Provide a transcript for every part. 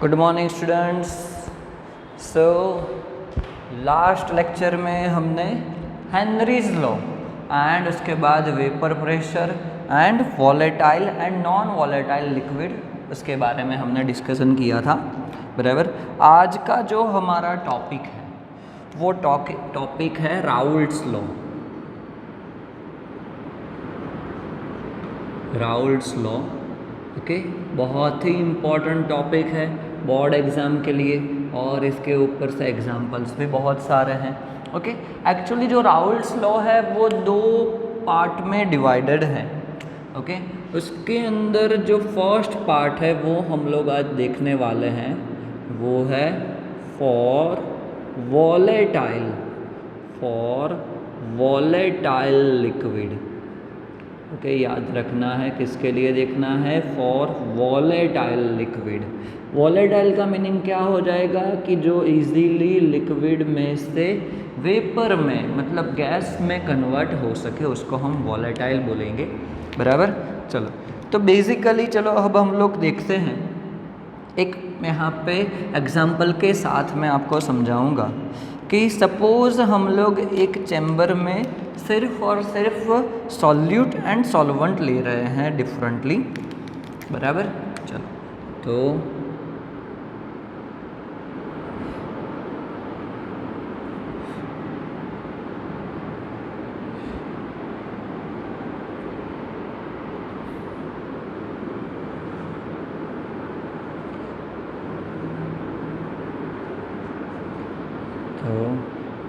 Good morning students. So last lecture में हमने Henry's law and उसके बाद vapour pressure and volatile and non volatile liquid उसके बारे में हमने डिस्कशन किया था, बराबर। आज का जो हमारा टॉपिक है वो टॉपिक है Raoult's law. Raoult's law, okay, बहुत ही इम्पॉर्टेंट टॉपिक है बोर्ड एग्ज़ाम के लिए और इसके ऊपर से एग्जाम्पल्स भी बहुत सारे हैं। ओके, एक्चुअली जो राउल्ट्स लॉ है वो दो पार्ट में डिवाइडेड है। ओके, उसके अंदर जो फर्स्ट पार्ट है वो हम लोग आज देखने वाले हैं, वो है फॉर वॉलेटाइल लिक्विड। ओके, याद रखना है किसके लिए देखना है, फॉर वॉलेटाइल लिक्विड। वॉलेटाइल का मीनिंग क्या हो जाएगा कि जो इजीली लिक्विड में से वेपर में मतलब गैस में कन्वर्ट हो सके उसको हम वॉलेटाइल बोलेंगे, बराबर। चलो, तो बेसिकली चलो अब हम लोग देखते हैं, एक यहाँ पे एग्जाम्पल के साथ मैं आपको समझाऊंगा कि सपोज़ हम लोग एक चैम्बर में सिर्फ और सिर्फ सॉल्यूट एंड सॉल्वेंट ले रहे हैं डिफरेंटली, बराबर। चलो, तो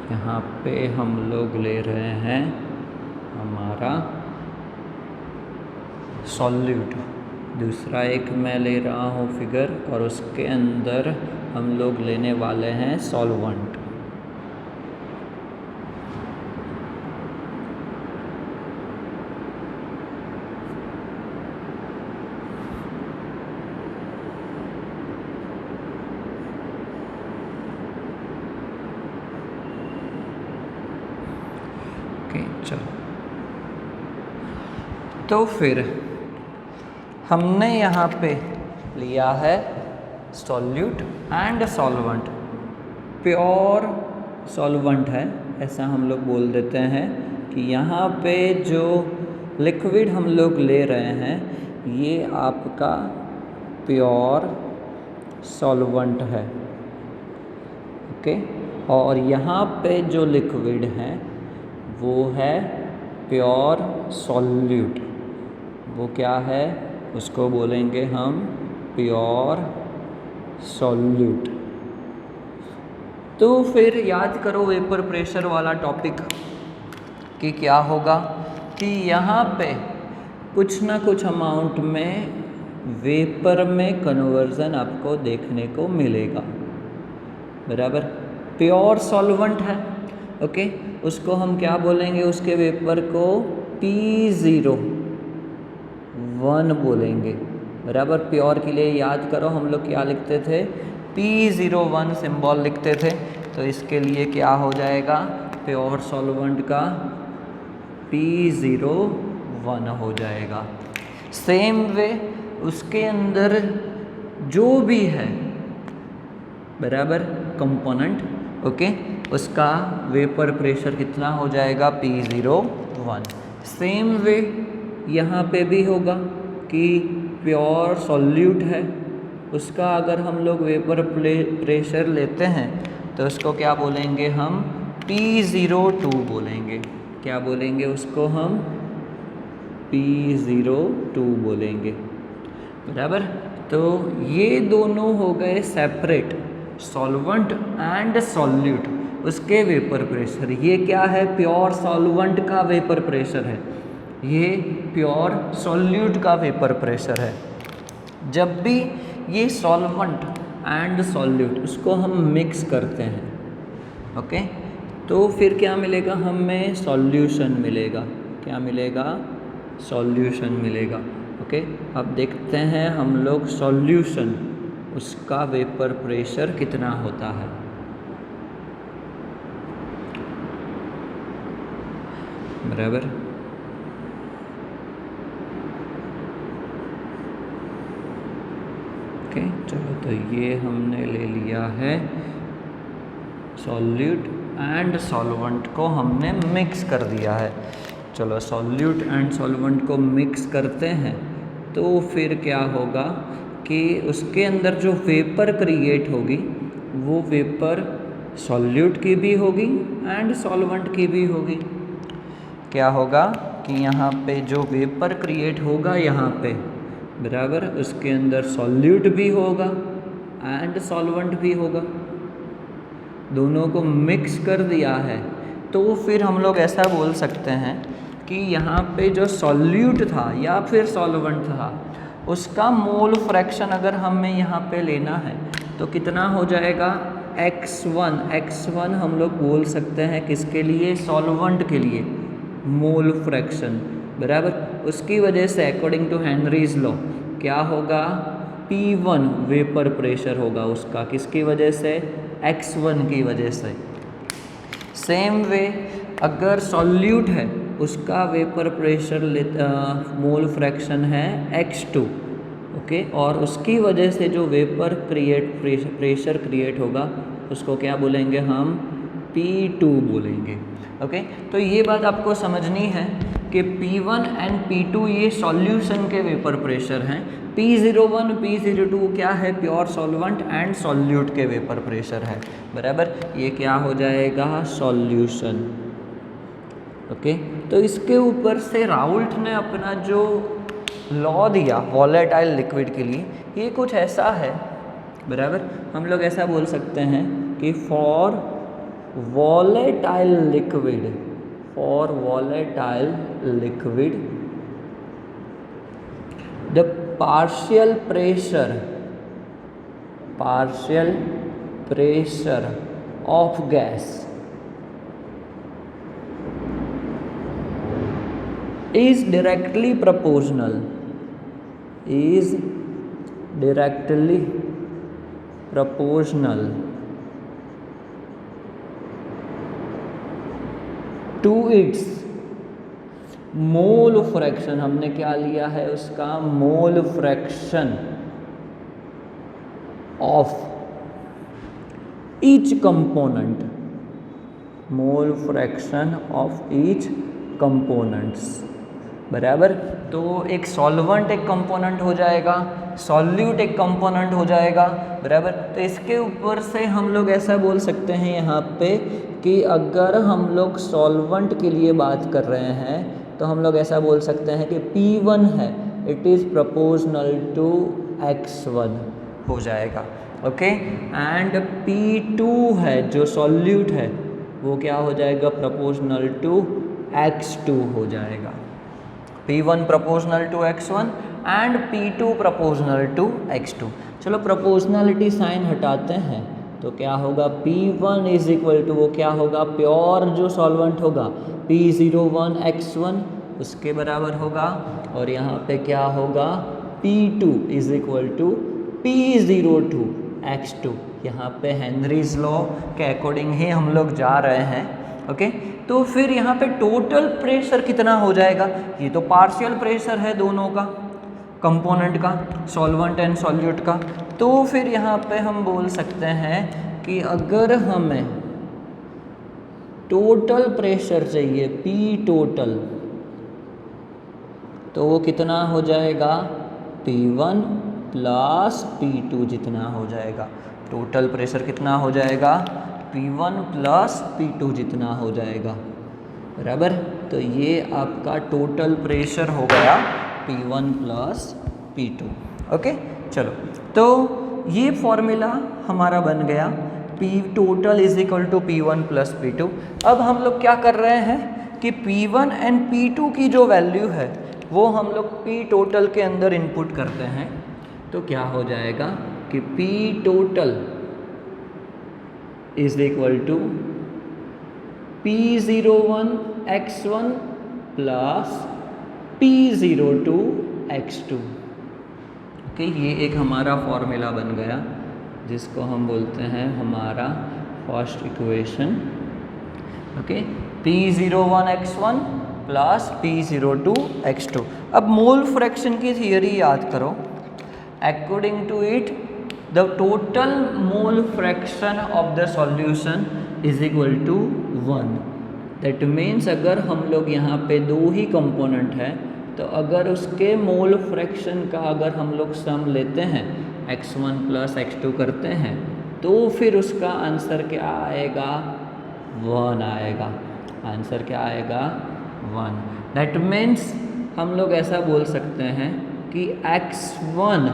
यहाँ पे हम लोग ले रहे हैं हमारा सॉल्यूट, दूसरा एक मैं ले रहा हूँ फिगर और उसके अंदर हम लोग लेने वाले हैं सॉल्वेंट। चलो, तो फिर हमने यहाँ पे लिया है solute and solvent, pure solvent है ऐसा हम लोग बोल देते हैं कि यहाँ पे जो लिक्विड हम लोग ले रहे हैं ये आपका प्योर सॉल्वेंट है, ओके। और यहाँ पे जो लिक्विड है वो है प्योर सॉल्यूट, वो क्या है उसको बोलेंगे हम प्योर सॉल्यूट। तो फिर याद करो वेपर प्रेशर वाला टॉपिक कि क्या होगा कि यहाँ पे कुछ ना कुछ अमाउंट में वेपर में कन्वर्जन आपको देखने को मिलेगा, बराबर। प्योर सॉल्वेंट है, ओके, उसको हम क्या बोलेंगे, उसके वेपर को P01 बोलेंगे, बराबर। प्योर के लिए याद करो हम लोग क्या लिखते थे, P01 सिंबल लिखते थे। तो इसके लिए क्या हो जाएगा, प्योर सॉल्वेंट का P01 हो जाएगा। सेम वे उसके अंदर जो भी है, बराबर, कंपोनेंट, ओके, उसका वेपर प्रेशर कितना हो जाएगा, P01। सेम वे यहाँ पे भी होगा कि प्योर सॉल्यूट है, उसका अगर हम लोग वेपर प्रेशर लेते हैं तो उसको क्या बोलेंगे हम, P02 बोलेंगे। क्या बोलेंगे उसको हम, P02 बोलेंगे, बराबर। तो ये दोनों हो गए सेपरेट, सॉल्वेंट एंड सॉल्यूट, उसके वेपर प्रेशर। ये क्या है, प्योर सॉल्वेंट का वेपर प्रेशर है, ये प्योर सॉल्यूट का वेपर प्रेशर है। जब भी ये सॉल्वेंट एंड सॉल्यूट उसको हम मिक्स करते हैं, ओके, तो फिर क्या मिलेगा, हमें सॉल्यूशन मिलेगा। क्या मिलेगा, सॉल्यूशन मिलेगा, ओके। अब देखते हैं हम लोग सॉल्यूशन, उसका वेपर प्रेशर कितना होता है, बराबर। ओके चलो, तो ये हमने ले लिया है सॉल्यूट एंड सॉल्वेंट को हमने मिक्स कर दिया है। चलो सॉल्यूट एंड सॉल्वेंट को मिक्स करते हैं तो फिर क्या होगा कि उसके अंदर जो वेपर क्रिएट होगी वो वेपर सॉल्यूट की भी होगी एंड सॉल्वेंट की भी होगी। क्या होगा कि यहाँ पे जो वेपर क्रिएट होगा यहाँ पे बराबर, उसके अंदर सॉल्यूट भी होगा एंड सॉल्वेंट भी होगा, दोनों को मिक्स कर दिया है। तो फिर हम लोग ऐसा बोल सकते हैं कि यहाँ पे जो सॉल्यूट था या फिर सॉल्वेंट था उसका मोल फ्रैक्शन अगर हमें यहाँ पे लेना है तो कितना हो जाएगा, x1 हम लोग बोल सकते हैं किसके लिए, सॉल्वेंट के लिए, मोल फ्रैक्शन बराबर। उसकी वजह से अकॉर्डिंग टू हेनरीज लॉ क्या होगा, P1 वेपर प्रेशर होगा उसका, किसकी वजह से, x1 की वजह से। सेम वे अगर सॉल्यूट है उसका वेपर प्रेशर मोल फ्रैक्शन है x2, ओके, और उसकी वजह से जो वेपर प्रेशर क्रिएट होगा उसको क्या बोलेंगे हम, P2 बोलेंगे। ओके तो ये बात आपको समझनी है कि P1 एंड P2 ये सॉल्यूशन के वेपर प्रेशर हैं, P01 P02 क्या है, प्योर सॉल्वेंट एंड सॉल्यूट के वेपर प्रेशर है बराबर। ये क्या हो जाएगा, सॉल्यूशन। ओके तो इसके ऊपर से राउल्ट ने अपना जो लॉ दिया वॉलेटाइल लिक्विड के लिए, ये कुछ ऐसा है बराबर। हम लोग ऐसा बोल सकते हैं कि for volatile liquid the partial pressure of gas is directly proportional to its mole fraction. हमने क्या लिया है उसका, mole fraction of each component, mole fraction of each components बराबर। तो एक सॉल्वेंट एक कंपोनेंट हो जाएगा, सॉल्यूट एक कंपोनेंट हो जाएगा बराबर। तो इसके ऊपर से हम लोग ऐसा बोल सकते हैं यहाँ पे कि अगर हम लोग सॉल्वेंट के लिए बात कर रहे हैं तो हम लोग ऐसा बोल सकते हैं कि P1 है, it is proportional to x1 हो जाएगा, ओके। एंड P2 है जो सॉल्यूट है वो क्या हो जाएगा, प्रोपोर्शनल टू x2 हो जाएगा। P1 proportional to x1 and P2 proportional to x2। चलो प्रोपोर्शनलिटी साइन हटाते हैं तो क्या होगा, P1 इज इक्वल टू, वो क्या होगा, प्योर जो सॉल्वेंट होगा P01 x1 उसके बराबर होगा, और यहाँ पे क्या होगा, P2 is equal to P02 x2। यहाँ पे हेनरीज लॉ के अकॉर्डिंग ही हम लोग जा रहे हैं, ओके। तो फिर यहाँ पे टोटल प्रेशर कितना हो जाएगा, ये तो पार्शियल प्रेशर है दोनों का, कंपोनेंट का, सॉल्वेंट एंड सॉल्यूट का। तो फिर यहाँ पे हम बोल सकते हैं कि अगर हमें टोटल प्रेशर चाहिए P टोटल, तो वो कितना हो जाएगा, P1 प्लस P2 जितना हो जाएगा। टोटल प्रेशर कितना हो जाएगा, P1 प्लस P2 जितना हो जाएगा बराबर। तो ये आपका टोटल प्रेशर हो गया P1 प्लस P2, ओके। चलो तो ये फॉर्मूला हमारा बन गया, P total is equal to P1 plus P2। अब हम लोग क्या कर रहे हैं कि P1 एंड P2 की जो वैल्यू है वो हम लोग P टोटल के अंदर इनपुट करते हैं, तो क्या हो जाएगा कि P total is equal to P01 x1 plus P02 x2, okay. ये एक हमारा फॉर्मूला बन गया जिसको हम बोलते हैं हमारा first equation, okay. P01 x1 plus P02 x2। अब मोल फ्रैक्शन की थियरी याद करो, according to it the total mole fraction of the solution is equal to 1। That means अगर हम लोग यहाँ पे दो ही कंपोनेंट है तो अगर उसके मोल फ्रैक्शन का अगर हम लोग सम लेते हैं x1 प्लस x2 करते हैं तो फिर उसका आंसर क्या आएगा, 1 आएगा। आंसर क्या आएगा, 1। दैट मीन्स हम लोग ऐसा बोल सकते हैं कि x1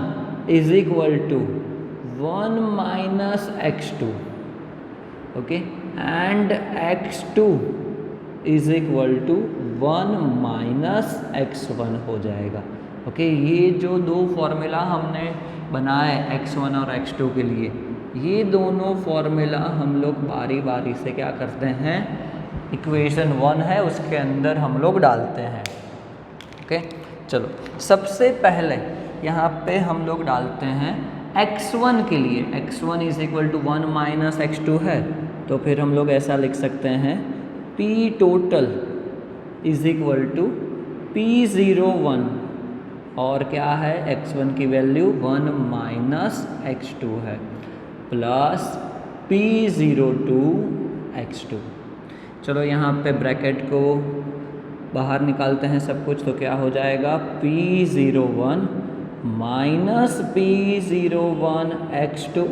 is equal to 1 minus x2, okay, and x2 is equal to 1 minus x1 हो जाएगा। ओके, ये जो दो फॉर्मूला हमने बनाए x1 और x2 के लिए, ये दोनों फॉर्मूला हम लोग बारी बारी से क्या करते हैं, इक्वेशन 1 है उसके अंदर हम लोग डालते हैं। ओके, चलो सबसे पहले यहाँ पे हम लोग डालते हैं x1 के लिए। x1 is equal to 1 minus x2 है, तो फिर हम लोग ऐसा लिख सकते हैं P total is equal to P01 और क्या है, x1 की वैल्यू 1 माइनस x2 है, प्लस P02 x2। चलो यहाँ पे ब्रैकेट को बाहर निकालते हैं सब कुछ, तो क्या हो जाएगा, P01 minus P01 x2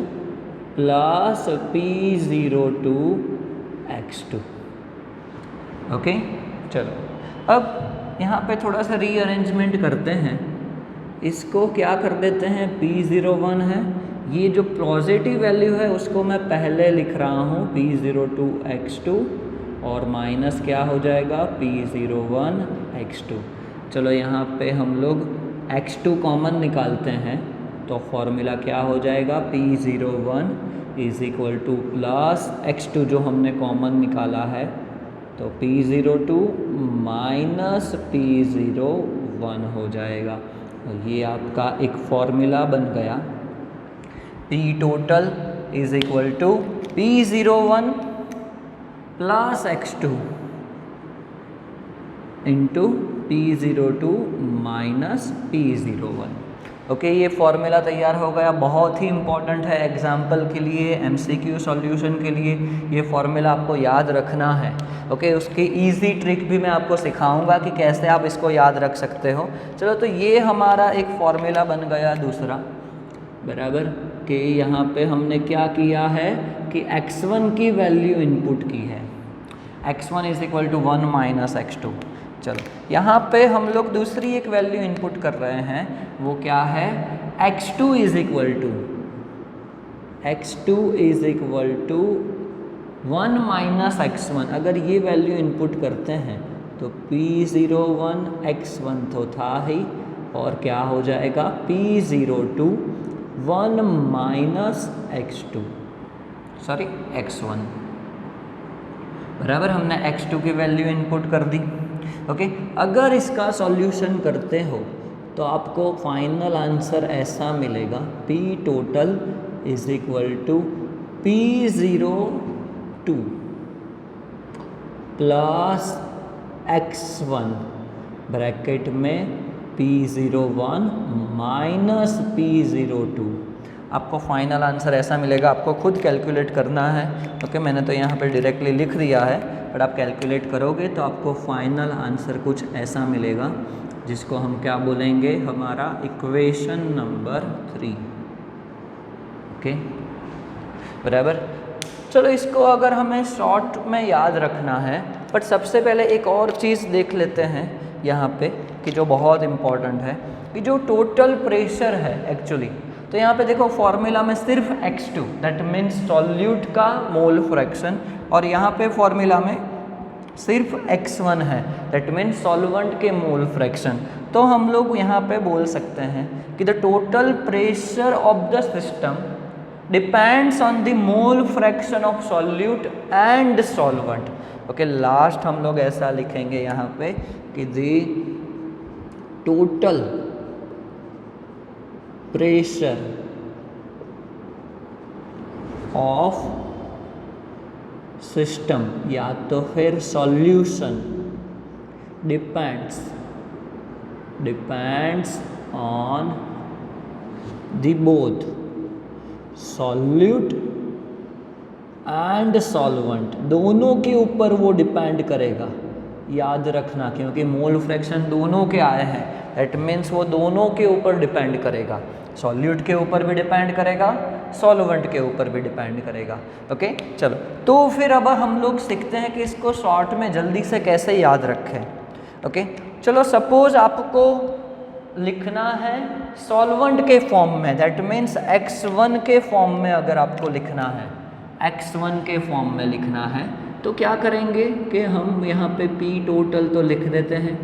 plus P02 x2। Okay, चलो अब यहाँ पे थोड़ा सा रीअरेंजमेंट करते हैं। इसको क्या कर देते हैं, P01 है, ये जो पॉजिटिव वैल्यू है उसको मैं पहले लिख रहा हूँ P02 x2 और माइनस क्या हो जाएगा, P01 x2। चलो यहाँ पे हम लोग x2 कॉमन निकालते हैं तो फॉर्मूला क्या हो जाएगा, P01 is equal two plus x2 जो हमने कॉमन निकाला है तो P02 माइनस P01 हो जाएगा। और ये आपका एक फॉर्मूला बन गया, P total is equal to P01 plus x2 into P02 minus P01। Okay, ये फॉर्मूला तैयार हो गया। बहुत ही इंपॉर्टेंट है एग्जाम्पल के लिए, MCQ सॉल्यूशन के लिए ये फॉर्मूला आपको याद रखना है। ओके, उसकी इजी ट्रिक भी मैं आपको सिखाऊंगा कि कैसे आप इसको याद रख सकते हो। चलो, तो ये हमारा एक फॉर्मूला बन गया दूसरा, बराबर कि यहाँ पे हमने क्या किया है कि x1 की वैल्यू इनपुट की है, x1 is equal to 1 minus x2। चलो, यहाँ पे हम लोग दूसरी एक वैल्यू इनपुट कर रहे हैं, वो क्या है, x2 is equal to 1 minus x1। अगर ये वैल्यू इनपुट करते हैं तो P01 x1 तो था ही, और क्या हो जाएगा, P02 1 माइनस x1, बराबर हमने x2 की वैल्यू इनपुट कर दी। ओके, अगर इसका सॉल्यूशन करते हो तो आपको फाइनल आंसर ऐसा मिलेगा, P total is equal to P02 plus x1 bracket में P01 माइनस P02। आपको फाइनल आंसर ऐसा मिलेगा, आपको खुद कैलकुलेट करना है। ओके, मैंने तो यहाँ पे डायरेक्टली लिख दिया है, बट आप कैलकुलेट करोगे तो आपको फाइनल आंसर कुछ ऐसा मिलेगा जिसको हम क्या बोलेंगे, हमारा इक्वेशन नंबर 3। ओके, बराबर। चलो, इसको अगर हमें शॉर्ट में याद रखना है, बट सबसे पहले एक और चीज़ देख लेते हैं यहाँ पे कि जो बहुत इम्पॉर्टेंट है, कि जो टोटल प्रेशर है एक्चुअली, तो यहाँ पे देखो फॉर्मूला में सिर्फ x2 दैट मीन्स सॉल्यूट का मोल फ्रैक्शन, और यहाँ पे फॉर्मूला में सिर्फ x1 है दैट मीन्स सॉल्वेंट के मोल फ्रैक्शन। तो हम लोग यहाँ पे बोल सकते हैं कि the total pressure of the system depends on the mole fraction of solute and solvent. Okay, last हम लोग ऐसा लिखेंगे यहाँ पे कि the total pressure of system या तो फिर solution depends on the both solute and solvent दोनों के ऊपर वो डिपेंड करेगा, याद रखना, क्योंकि मोल फ्रैक्शन दोनों के आए हैं, दैट मीन्स वो दोनों के ऊपर डिपेंड करेगा, सॉल्यूट के ऊपर भी डिपेंड करेगा, सॉल्वेंट के ऊपर भी डिपेंड करेगा। ओके चलो, तो फिर अब हम लोग सीखते हैं कि इसको शॉर्ट में जल्दी से कैसे याद रखें। ओके चलो, सपोज आपको लिखना है सॉल्वेंट के फॉर्म में, दैट मीन्स x1 के फॉर्म में अगर आपको लिखना है, x1 के फॉर्म में लिखना है, तो क्या करेंगे कि हम यहाँ पे P टोटल तो लिख देते हैं।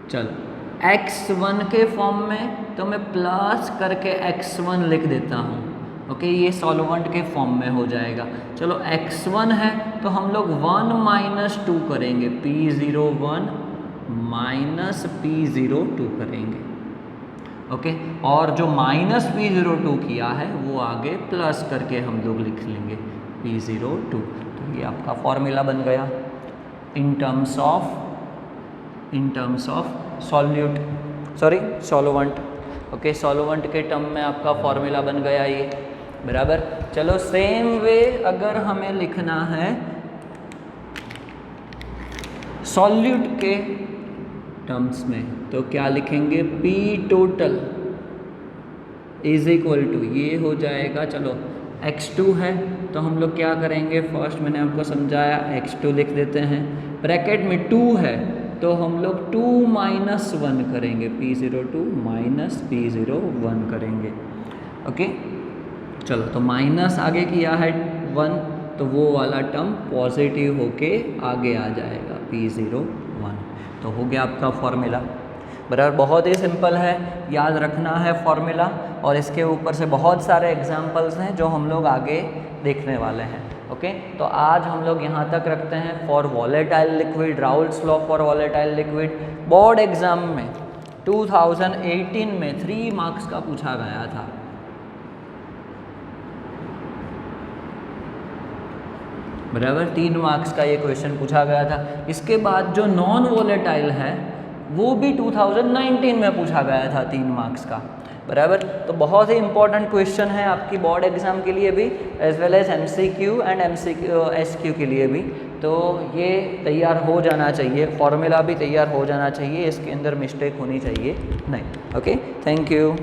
चलो x1 के फॉर्म में तो मैं प्लस करके x1 लिख देता हूँ। ओके ये सॉल्वेंट के फॉर्म में हो जाएगा। चलो x1 है तो हम लोग 1 - 2 करेंगे, P01 - P02 करेंगे। ओके और जो -P02 किया है वो आगे प्लस करके हम लोग लिख लेंगे P02। तो ये आपका फॉर्मूला बन गया in terms of solute, sorry solvent. Okay solvent के टर्म में आपका फॉर्मूला बन गया ये, बराबर। चलो सेम वे अगर हमें लिखना है सॉल्यूट के टर्म्स में तो क्या लिखेंगे, P total is equal to, ये हो जाएगा, चलो x2 है तो हम लोग क्या करेंगे, फर्स्ट मैंने आपको समझाया x2 लिख देते हैं, ब्रैकेट में 2 है तो हम लोग 2 - 1 करेंगे, P02 - P01 करेंगे। ओके चलो तो माइनस आगे किया है 1 तो वो वाला टर्म पॉजिटिव होके आगे आ जाएगा P01। तो हो गया आपका फॉर्मूला, बराबर। बहुत ही सिंपल है, याद रखना है फॉर्मूला, और इसके ऊपर से बहुत सारे एग्जांपल्स हैं जो हम लोग आगे देखने वाले हैं। ओके तो आज हम लोग यहाँ तक रखते हैं for volatile liquid, Raoult's law for volatile liquid. Board exam में 2018 में 3 मार्क्स का पूछा गया था, बराबर 3 मार्क्स का ये क्वेश्चन पूछा गया था। इसके बाद जो नॉन वॉलेटाइल है वो भी 2019 में पूछा गया था 3 मार्क्स का, बराबर। तो बहुत ही इंपॉर्टेंट क्वेश्चन है आपकी बोर्ड एग्जाम के लिए भी, as well as MCQ and SQ के लिए भी। तो ये तैयार हो जाना चाहिए, फॉर्मूला भी तैयार हो जाना चाहिए, इसके अंदर मिस्टेक होनी चाहिए नहीं। Okay thank you.